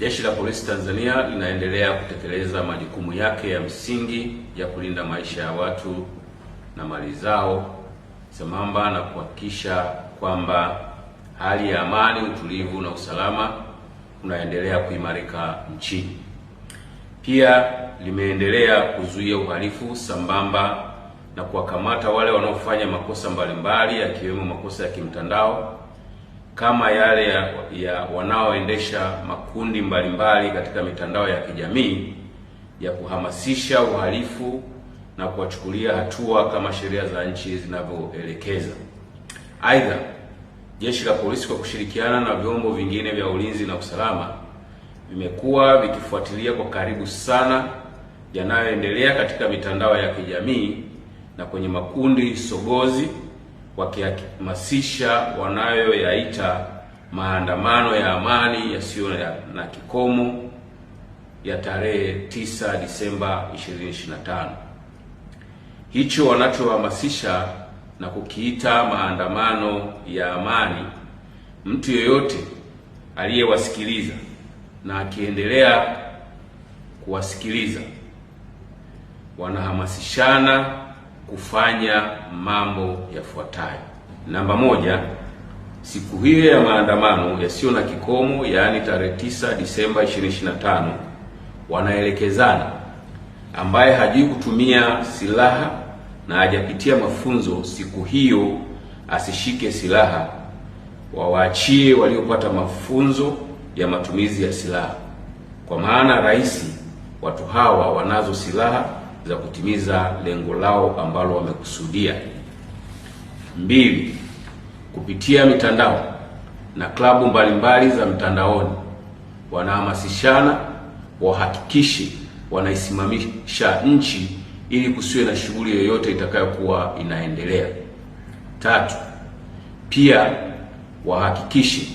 Jeshi la Polisi Tanzania linaendelea kutekeleza majukumu yake ya msingi ya kulinda maisha ya watu na mali zao, sambamba na kuhakikisha kwamba hali ya amani, utulivu na usalama unaendelea kuimarika nchini. Pia limeendelea kuzuia uhalifu sambamba na kuwakamata wale wanaofanya makosa mbalimbali yakiwemo makosa ya kimtandao kama yale ya wanaoendesha makundi mbalimbali katika mitandao ya kijamii ya kuhamasisha uhalifu na kuwachukulia hatua kama sheria za nchi zinavyoelekeza. Aidha, Jeshi la Polisi kwa kushirikiana na vyombo vingine vya ulinzi na usalama vimekuwa vikifuatilia kwa karibu sana yanayoendelea katika mitandao ya kijamii na kwenye makundi sogozi, wakihamasisha wanayoyaita maandamano ya amani yasiyo na kikomo ya tarehe 9 Disemba 2025. Hicho wanachohamasisha na kukiita maandamano ya amani, mtu yeyote aliyewasikiliza na akiendelea kuwasikiliza wanahamasishana kufanya mambo yafuatayo. Namba moja, siku hiyo ya maandamano yasiyo na kikomo, yaani tarehe 9 Disemba 2025, wanaelekezana ambaye hajui kutumia silaha na hajapitia mafunzo siku hiyo asishike silaha, wawaachie waliopata mafunzo ya matumizi ya silaha, kwa maana rahisi watu hawa wanazo silaha za kutimiza lengo lao ambalo wamekusudia. 2, kupitia mitandao na klabu mbalimbali za mtandaoni wanahamasishana wahakikishe wanaisimamisha nchi ili kusiwe na shughuli yoyote itakayokuwa inaendelea. 3, pia wahakikishe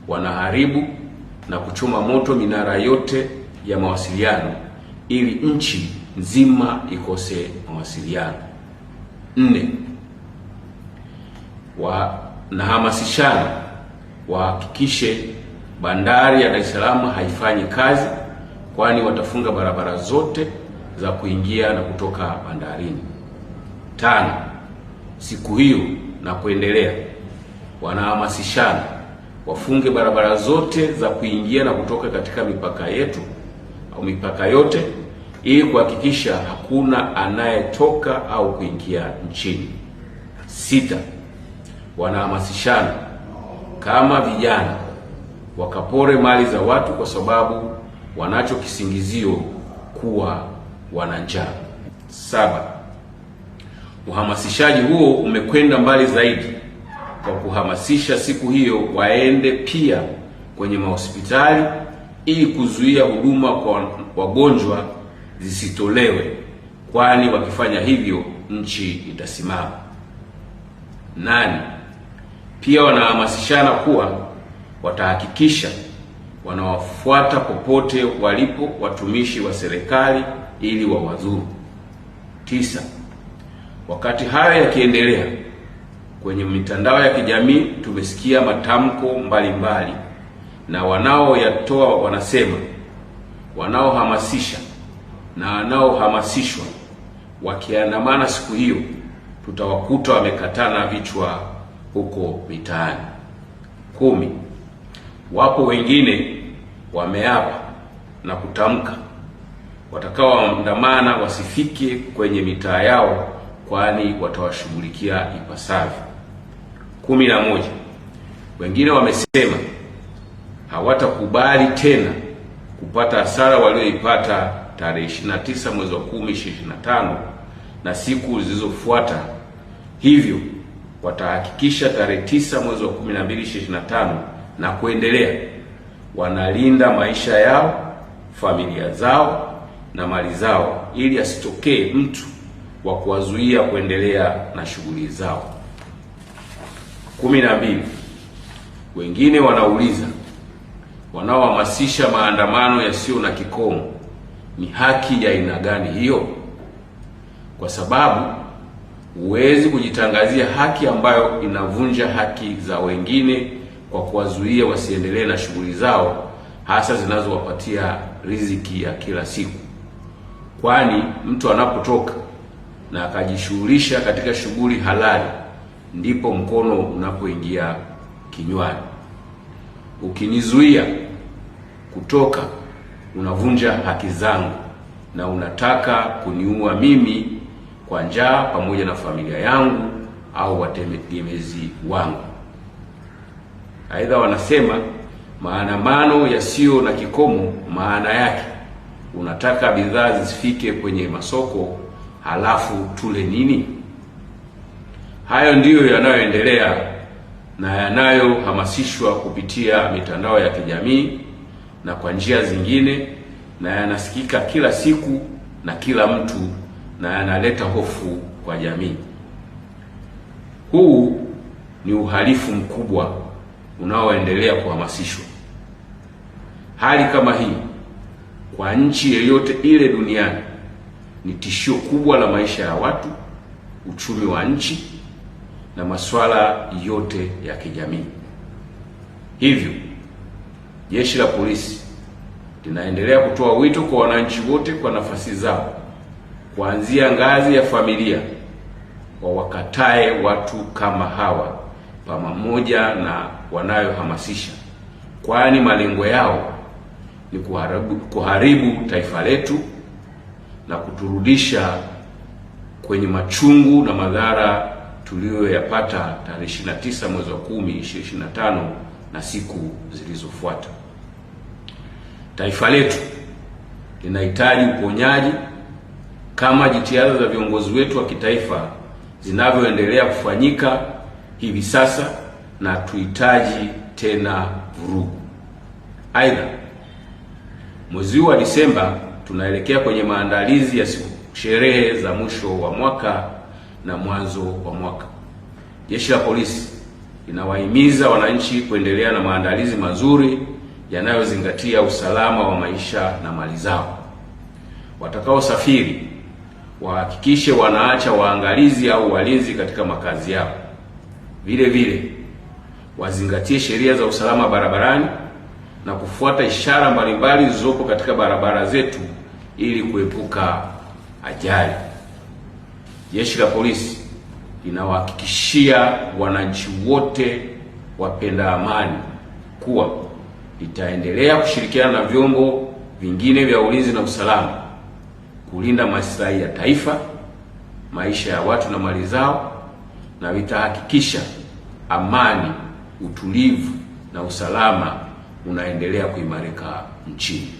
wanaharibu na kuchoma moto minara yote ya mawasiliano ili nchi nzima ikose mawasiliano. 4, wanahamasishana wahakikishe bandari ya Dar es Salaam haifanyi kazi, kwani watafunga barabara zote za kuingia na kutoka bandarini. 5, siku hiyo na kuendelea wanahamasishana wafunge barabara zote za kuingia na kutoka katika mipaka yetu au mipaka yote ili kuhakikisha hakuna anayetoka au kuingia nchini. 6, wanahamasishana kama vijana wakapore mali za watu kwa sababu wanacho kisingizio kuwa wana njaa. 7, uhamasishaji huo umekwenda mbali zaidi kwa kuhamasisha siku hiyo waende pia kwenye mahospitali ili kuzuia huduma kwa wagonjwa zisitolewe, kwani wakifanya hivyo nchi itasimama. 8, pia wanahamasishana kuwa watahakikisha wanawafuata popote walipo watumishi wa serikali ili wawadhuru. 9, wakati hayo yakiendelea, kwenye mitandao ya kijamii tumesikia matamko mbalimbali na wanaoyatoa wanasema wanaohamasisha na wanaohamasishwa wakiandamana siku hiyo tutawakuta wamekatana vichwa huko mitaani. 10, wapo wengine wameapa na kutamka watakaoandamana wasifike kwenye mitaa yao, kwani watawashughulikia ipasavyo. 11, wengine wamesema hawatakubali tena kupata hasara walioipata tarehe 29 mwezi wa 10 2025 na siku zilizofuata, hivyo watahakikisha tarehe 9 mwezi wa 12 2025 na kuendelea wanalinda maisha yao, familia zao na mali zao ili asitokee mtu wa kuwazuia kuendelea na shughuli zao. 12, wengine wanauliza wanaohamasisha maandamano yasiyo na kikomo ni haki ya aina gani hiyo? Kwa sababu huwezi kujitangazia haki ambayo inavunja haki za wengine kwa kuwazuia wasiendelee na shughuli zao hasa zinazowapatia riziki ya kila siku, kwani mtu anapotoka na akajishughulisha katika shughuli halali ndipo mkono unapoingia kinywani. Ukinizuia kutoka, unavunja haki zangu na unataka kuniua mimi kwa njaa pamoja na familia yangu au wategemezi wangu. Aidha, wanasema maandamano yasiyo na kikomo, maana yake unataka bidhaa zisifike kwenye masoko, halafu tule nini? Hayo ndiyo yanayoendelea na yanayohamasishwa kupitia mitandao ya kijamii na kwa njia zingine, na yanasikika kila siku na kila mtu, na yanaleta hofu kwa jamii. Huu ni uhalifu mkubwa unaoendelea kuhamasishwa. Hali kama hii kwa nchi yoyote ile duniani ni tishio kubwa la maisha ya watu, uchumi wa nchi na masuala yote ya kijamii. Hivyo, Jeshi la Polisi linaendelea kutoa wito kwa wananchi wote kwa nafasi zao, kuanzia ngazi ya familia, wawakatae watu kama hawa pamoja na wanayohamasisha, kwani malengo yao ni kuharibu taifa letu na kuturudisha kwenye machungu na madhara tuliyoyapata tarehe 29 mwezi wa 10, 2025 na siku zilizofuata. Taifa letu linahitaji uponyaji kama jitihada za viongozi wetu wa kitaifa zinavyoendelea kufanyika hivi sasa, na tuhitaji tena vurugu. Aidha, mwezi wa Disemba tunaelekea kwenye maandalizi ya sherehe za mwisho wa mwaka na mwanzo wa mwaka. Jeshi la Polisi linawahimiza wananchi kuendelea na maandalizi mazuri yanayozingatia usalama wa maisha na mali zao. Watakaosafiri wahakikishe wanaacha waangalizi au walinzi katika makazi yao. Vile vile wazingatie sheria za usalama barabarani na kufuata ishara mbalimbali zilizopo katika barabara zetu ili kuepuka ajali. Jeshi la Polisi linawahakikishia wananchi wote wapenda amani kuwa litaendelea kushirikiana na vyombo vingine vya ulinzi na usalama kulinda maslahi ya taifa, maisha ya watu na mali zao, na litahakikisha amani, utulivu na usalama unaendelea kuimarika nchini.